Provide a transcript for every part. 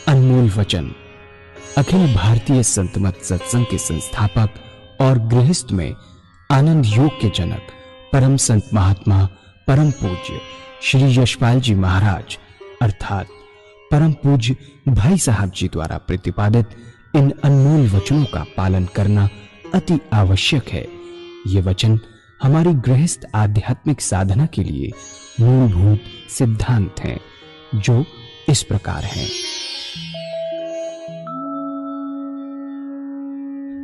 अनमोल वचन। अखिल भारतीय संत मत सत्संग के संस्थापक और गृहस्थ में आनंद योग के जनक परम संत महात्मा परम पूज्य श्री यशपाल जी महाराज अर्थात परम पूज्य भाई साहब जी द्वारा प्रतिपादित इन अनमोल वचनों का पालन करना अति आवश्यक है। ये वचन हमारी गृहस्थ आध्यात्मिक साधना के लिए मूलभूत सिद्धांत हैं, जो इस प्रकार हैं।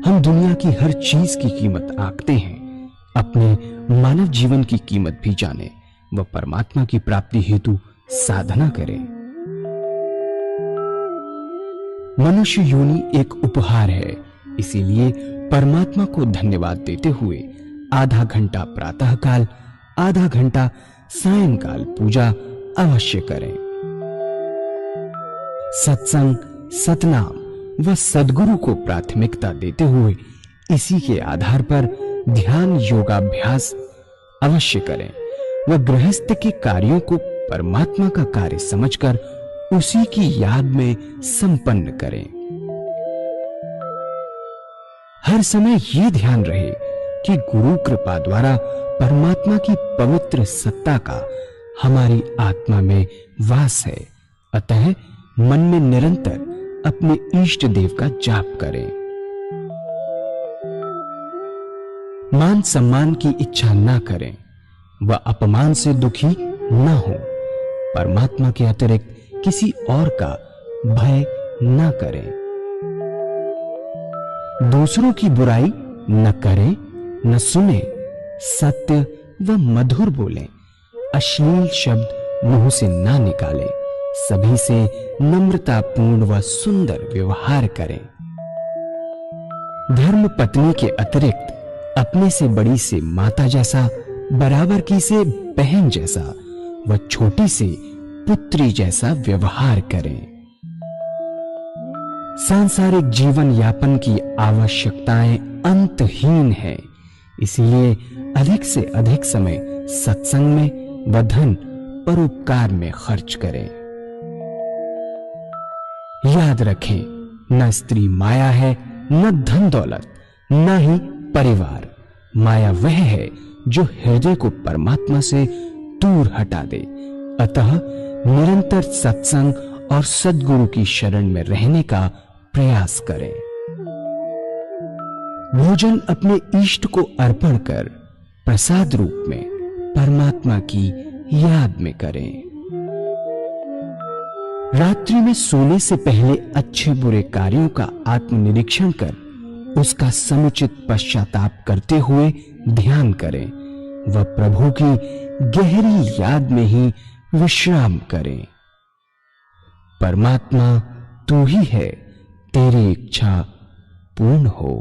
हम दुनिया की हर चीज की कीमत आंकते हैं, अपने मानव जीवन की कीमत भी जाने व परमात्मा की प्राप्ति हेतु साधना करें। मनुष्य योनि एक उपहार है, इसीलिए परमात्मा को धन्यवाद देते हुए आधा घंटा प्रातःकाल, आधा घंटा सायंकाल पूजा अवश्य करें। सत्संग, सतनाम व सद्गुरु को प्राथमिकता देते हुए इसी के आधार पर ध्यान योगाभ्यास अवश्य करें व गृहस्थ के कार्यों को परमात्मा का कार्य समझकर उसी की याद में संपन्न करें। हर समय ये ध्यान रहे कि गुरु कृपा द्वारा परमात्मा की पवित्र सत्ता का हमारी आत्मा में वास है, अतः मन में निरंतर अपने इष्ट देव का जाप करें। मान सम्मान की इच्छा ना करें व अपमान से दुखी न हो। परमात्मा के अतिरिक्त किसी और का भय न करें। दूसरों की बुराई न करें, न सुने, सत्य व मधुर बोलें, अश्लील शब्द मुंह से ना निकालें, सभी से नम्रतापूर्ण व सुंदर व्यवहार करें। धर्म पत्नी के अतिरिक्त अपने से बड़ी से माता जैसा, बराबर की से बहन जैसा व छोटी से पुत्री जैसा व्यवहार करें। सांसारिक जीवन यापन की आवश्यकताएं अंतहीन है, इसलिए अधिक से अधिक समय सत्संग में व धन परोपकार में खर्च करें। याद रखें, न स्त्री माया है, न धन दौलत, न ही परिवार। माया वह है जो हृदय को परमात्मा से दूर हटा दे। अतः निरंतर सत्संग और सद्गुरु की शरण में रहने का प्रयास करें। भोजन अपने इष्ट को अर्पण कर प्रसाद रूप में परमात्मा की याद में करें। रात्रि में सोने से पहले अच्छे बुरे कार्यों का आत्मनिरीक्षण कर उसका समुचित पश्चाताप करते हुए ध्यान करें व प्रभु की गहरी याद में ही विश्राम करें। परमात्मा तू ही है, तेरी इच्छा पूर्ण हो।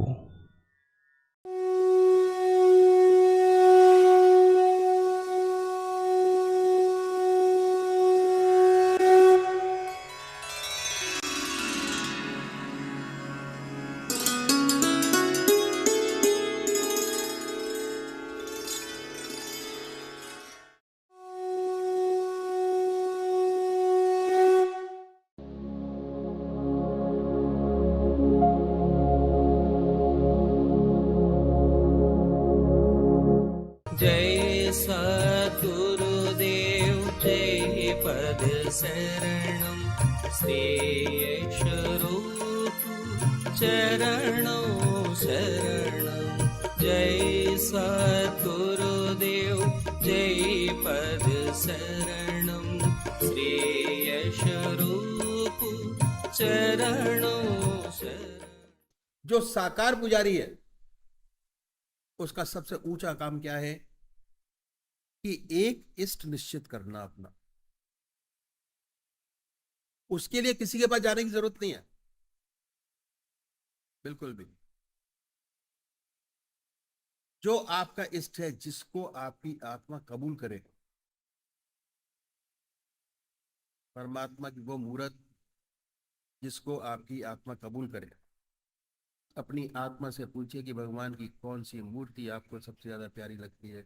जय सद्गुरुदेव जय पद शरणं श्रेयस्वरूप चरणों शरणं। जय सद्गुरुदेव जय पद शरणं श्रेयस्वरूप चरणों शरणं। जो साकार पुजारी है उसका सबसे ऊंचा काम क्या है कि एक इष्ट निश्चित करना अपना। उसके लिए किसी के पास जाने की जरूरत नहीं है, बिल्कुल भी। जो आपका इष्ट है, जिसको आपकी आत्मा कबूल करे, परमात्मा की वो मूर्त जिसको आपकी आत्मा कबूल करे, अपनी आत्मा से पूछिए कि भगवान की कौन सी मूर्ति आपको सबसे ज्यादा प्यारी लगती है,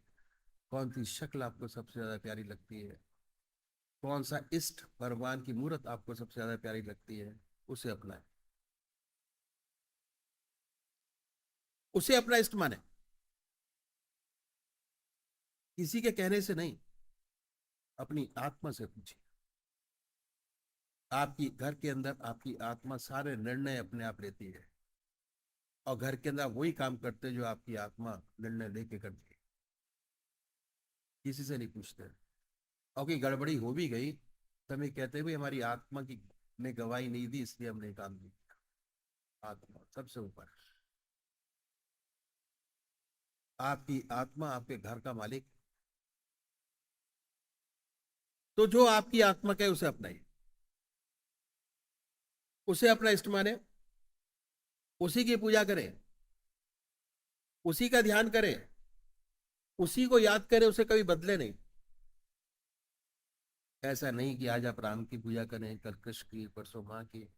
कौन सी शक्ल आपको सबसे ज्यादा प्यारी लगती है, कौन सा इष्ट भगवान की मूर्त आपको सबसे ज्यादा प्यारी लगती है। उसे अपनाए, उसे अपना इष्ट माने, किसी के कहने से नहीं, अपनी आत्मा से पूछिए। आपकी घर के अंदर आपकी आत्मा सारे निर्णय अपने आप लेती है, और घर के अंदर वही काम करते हैं जो आपकी आत्मा निर्णय लेके करती है, किसी से नहीं पूछते। और कोई गड़बड़ी हो भी गई तो हमें कहते हैं भाई हमारी आत्मा की ने गवाही नहीं दी इसलिए हमने काम नहीं किया। आत्मा सबसे ऊपर, आपकी आत्मा आपके घर का मालिक। तो जो आपकी आत्मा का है उसे अपनाइए, उसे अपना इष्ट माने, उसी की पूजा करें, उसी का ध्यान करें, उसी को याद करें, उसे कभी बदले नहीं। ऐसा नहीं कि आज आप राम की पूजा करें, कल कृष्ण की, परसों माँ की।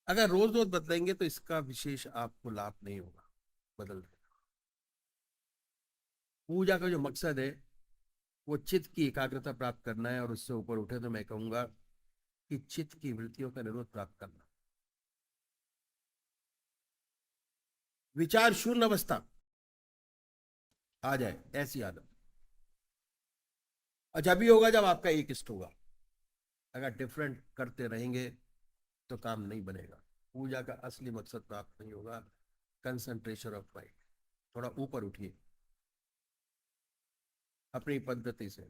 अगर रोज रोज बदलेंगे तो इसका विशेष आपको लाभ नहीं होगा। बदल पूजा का जो मकसद है वो चित्त की एकाग्रता प्राप्त करना है, और उससे ऊपर उठे तो मैं कहूंगा कि चित्त की वृत्तियों का निरोध प्राप्त करना, विचार शून्य अवस्था आ जाए, ऐसी आदत। अच्छा भी होगा जब आपका एक इष्ट होगा। अगर डिफरेंट करते रहेंगे तो काम नहीं बनेगा, पूजा का असली मकसद प्राप्त नहीं होगा। कंसंट्रेशन ऑफ माइंड, थोड़ा ऊपर उठिए अपनी पद्धति से।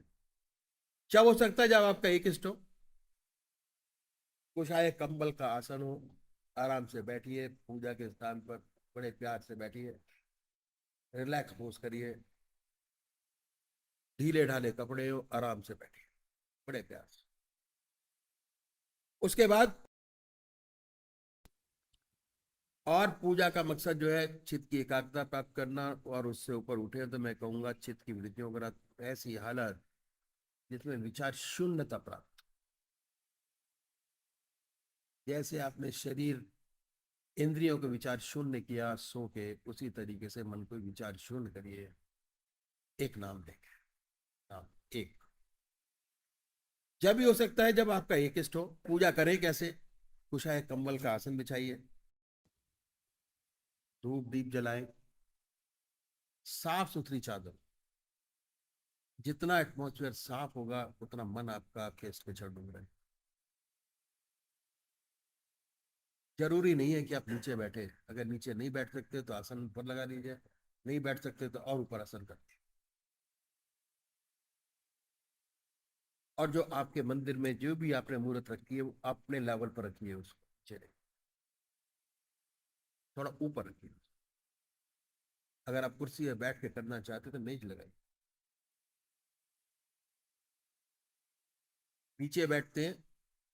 क्या हो सकता है जब आपका एक इष्ट हो, कुछ आए कंबल का आसन हो, आराम से बैठिए पूजा के स्थान पर, बड़े प्यार से बैठिए, रिलैक्स पोज करिए, ढीले ढाले कपड़े हो, आराम से बैठिए बड़े प्यार से। उसके बाद और पूजा का मकसद जो है चित्त की एकाग्रता प्राप्त करना, और उससे ऊपर उठे तो मैं कहूंगा चित्त की वृत्तियों का ऐसी हालत जिसमें विचार शून्यता प्राप्त। जैसे आपने शरीर इंद्रियों को विचार शून्य किया सो के, उसी तरीके से मन को विचार शून्य करिए। एक नाम देंगे, नाम एक। जब भी हो सकता है जब आपका एक इष्ट हो। पूजा करें कैसे? कुशाय कंबल का आसन बिछाइए, धूप दीप जलाएं, साफ सुथरी चादर। जितना एटमॉस्फेयर साफ होगा उतना मन आपका आपके इष्ट पे चढ़ डूब रहे। जरूरी नहीं है कि आप नीचे बैठे, अगर नीचे नहीं बैठ सकते तो आसन ऊपर लगा लीजिए, नहीं बैठ सकते तो और ऊपर आसन करते। और जो आपके मंदिर में जो भी आपने मूर्त रखी है वो अपने लेवल पर रखिए, उसको चेहरे थोड़ा ऊपर रखिए। अगर आप कुर्सी में बैठ के करना चाहते तो मेज लगाइए। नीचे बैठते हैं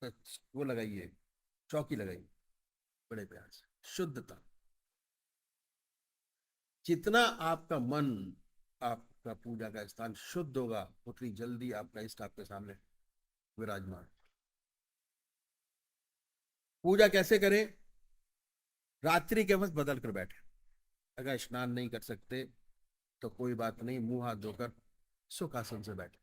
तो वो लगाइए, चौकी लगाइए बड़े प्यार से। शुद्धता, जितना आपका मन, आपका पूजा का स्थान शुद्ध होगा उतनी जल्दी आपका इष्ट आपके सामने विराजमान। पूजा कैसे करें? रात्रि के वक्त बदल कर बैठे। अगर स्नान नहीं कर सकते तो कोई बात नहीं, मुंह हाथ धोकर सुखासन से बैठे।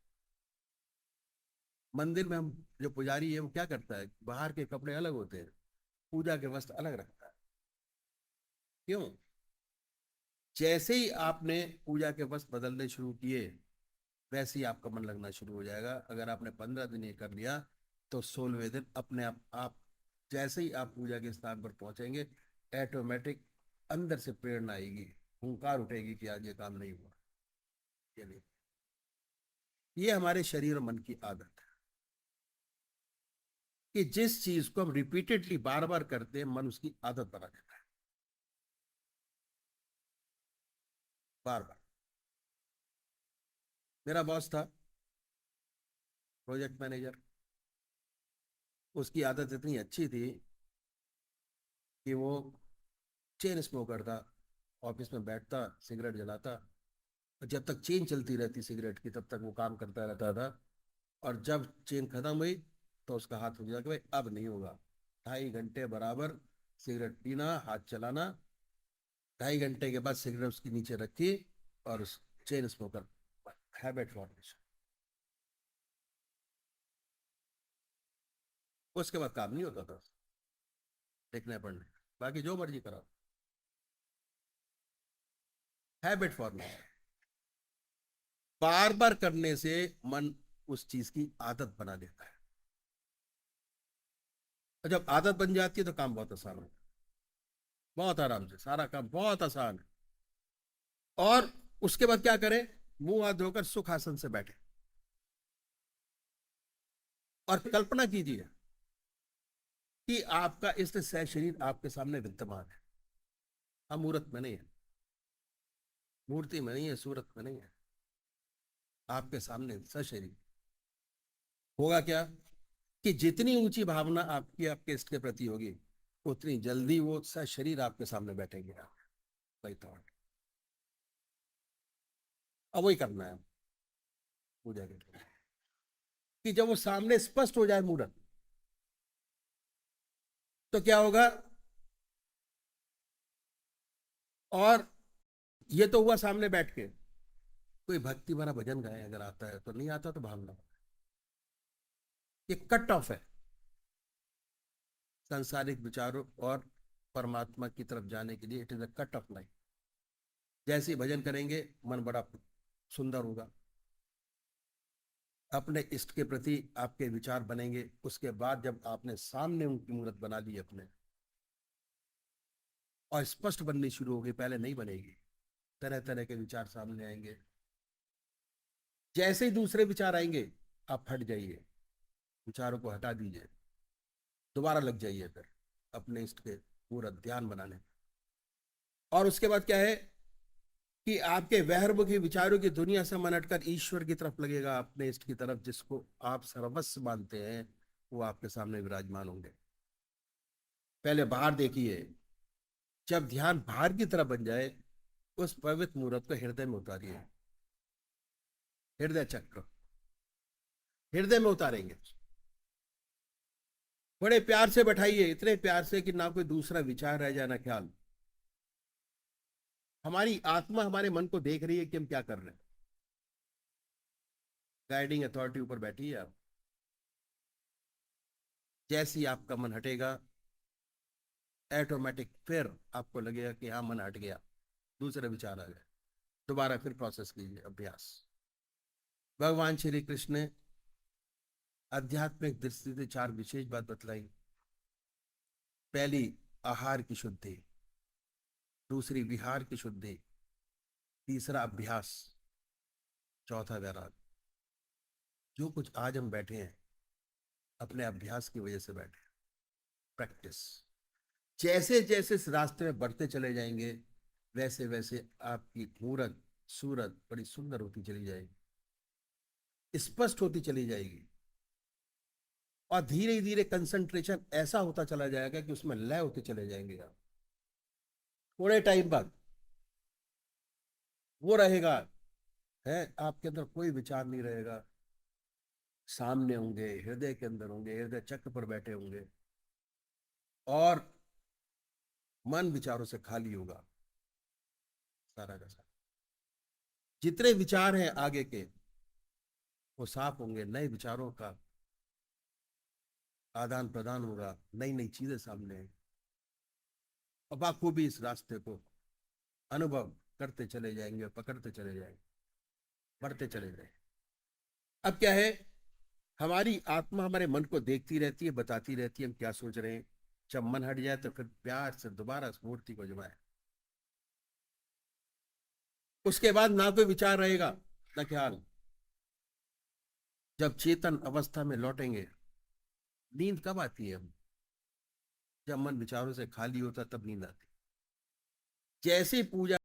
मंदिर में हम जो पुजारी है वो क्या करता है, बाहर के कपड़े अलग होते हैं, पूजा के वस्त्र अलग रखता है। क्यों? जैसे ही आपने पूजा के वस्त्र बदलने शुरू किए वैसे ही आपका मन लगना शुरू हो जाएगा। अगर आपने 15 दिन ये कर लिया तो 16वें दिन अपने आप जैसे ही आप पूजा के स्थान पर पहुंचेंगे, ऑटोमेटिक अंदर से प्रेरणा आएगी, हुंकार उठेगी कि आज ये काम नहीं हुआ। ये नहीं, ये हमारे शरीर और मन की आदत है कि जिस चीज को हम रिपीटेडली बार बार करते हैं मन उसकी आदत बना देता है बार बार। मेरा बॉस था प्रोजेक्ट मैनेजर, उसकी आदत इतनी अच्छी थी कि वो चेन स्मोकर था, ऑफिस में बैठता सिगरेट जलाता, और जब तक चेन चलती रहती सिगरेट की तब तक वो काम करता रहता था। और जब चेन खत्म हुई तो उसका हाथ रुक गया कि भाई अब नहीं होगा। 2.5 घंटे बराबर सिगरेट पीना, हाथ चलाना, 2.5 घंटे के बाद सिगरेट उसके नीचे रखी और उस चेन स्मोकर हैबिट फॉर्मेशन। उसके बाद काम नहीं होता था लिखने पढ़ने, बाकी जो मर्जी कराओ, हैबिट फॉर्म। बार बार करने से मन उस चीज की आदत बना लेता है, और जब आदत बन जाती है तो काम बहुत आसान होता है, बहुत आराम से सारा काम बहुत आसान है। और उसके बाद क्या करें, मुंह हाथ धोकर सुखासन से बैठे और कल्पना कीजिए कि आपका इष्ट सह शरीर आपके सामने विद्यमान है। हम मूर्त में नहीं है, मूर्ति में नहीं है, सूरत में नहीं है, आपके सामने सशरीर। होगा क्या कि जितनी ऊंची भावना आपकी आपके इष्ट के प्रति होगी, उतनी जल्दी वो सशरीर आपके सामने बैठेंगे। वही थॉट, अब वही करना है पूजा के लिए, कि जब वो सामने स्पष्ट हो जाए मूर्त, तो क्या होगा। और ये तो हुआ सामने बैठ के, कोई भक्ति भरा भजन गाए अगर आता है तो, नहीं आता तो भावना। ये कट ऑफ है सांसारिक विचारों और परमात्मा की तरफ जाने के लिए। It is a cut off line. जैसे ही भजन करेंगे मन बड़ा सुंदर होगा, अपने इष्ट के प्रति आपके विचार बनेंगे। उसके बाद जब आपने सामने उनकी मूर्त बना ली अपने, और स्पष्ट बननी शुरू होगी, पहले नहीं बनेगी, तरह तरह के विचार सामने आएंगे। जैसे ही दूसरे विचार आएंगे आप हट जाइए, विचारों को हटा दीजिए, दोबारा लग जाइए फिर अपने इष्ट के पूरा ध्यान बनाने। और उसके बाद क्या है कि आपके बहिर्मुखी विचारों की दुनिया से मन हटकर ईश्वर की तरफ लगेगा, अपने इष्ट की तरफ, जिसको आप सर्वस्व मानते हैं, वो आपके सामने विराजमान होंगे। पहले बाहर देखिए, जब ध्यान बाहर की तरफ बन जाए, उस पवित्र मूर्त को हृदय में उतारिए। हृदय चक्र हृदय में उतारेंगे, बड़े प्यार से बैठाइए, इतने प्यार से कि ना कोई दूसरा विचार रह जाए, ना ख्याल। हमारी आत्मा हमारे मन को देख रही है कि हम क्या कर रहे हैं। गाइडिंग अथॉरिटी ऊपर बैठी है आप। जैसे ही आपका मन हटेगा, ऑटोमेटिक फिर आपको लगेगा कि हाँ मन हट गया, दूसरे विचार आ गए, दोबारा फिर प्रोसेस कीजिए, अभ्यास। भगवान श्री कृष्ण ने आध्यात्मिक दृष्टि से 4 विशेष बात बतलाई। पहली आहार की शुद्धि, दूसरी विहार की शुद्धि, तीसरा अभ्यास, चौथा वैराग। जो कुछ आज हम बैठे हैं अपने अभ्यास की वजह से बैठे, प्रैक्टिस। जैसे जैसे इस रास्ते में बढ़ते चले जाएंगे, वैसे वैसे आपकी मूर्त सूरत बड़ी सुंदर होती चली जाएगी, स्पष्ट होती चली जाएगी, और धीरे धीरे कंसंट्रेशन ऐसा होता चला जाएगा कि उसमें लय होते चले जाएंगे। आप थोड़े टाइम बाद वो रहेगा है, आपके अंदर कोई विचार नहीं रहेगा, सामने होंगे, हृदय के अंदर होंगे, हृदय चक्र पर बैठे होंगे, और मन विचारों से खाली होगा सारा का सारा। जितने विचार हैं आगे के वो साफ होंगे, नए विचारों का आदान प्रदान होगा, नई नई चीजें सामने आएंगी। अब आप भी इस रास्ते को अनुभव करते चले जाएंगे, पकड़ते चले जाएंगे, बढ़ते चले जाएंगे। अब क्या है, हमारी आत्मा हमारे मन को देखती रहती है, बताती रहती है हम क्या सोच रहे हैं। जब मन हट जाए तो फिर प्यार से दोबारा उस मूर्ति को जमाए। उसके बाद ना कोई विचार रहेगा, ना ख्याल। जब चेतन अवस्था में लौटेंगे, नींद कब आती है? जब मन विचारों से खाली होता तब नींद आती। जैसे पूजा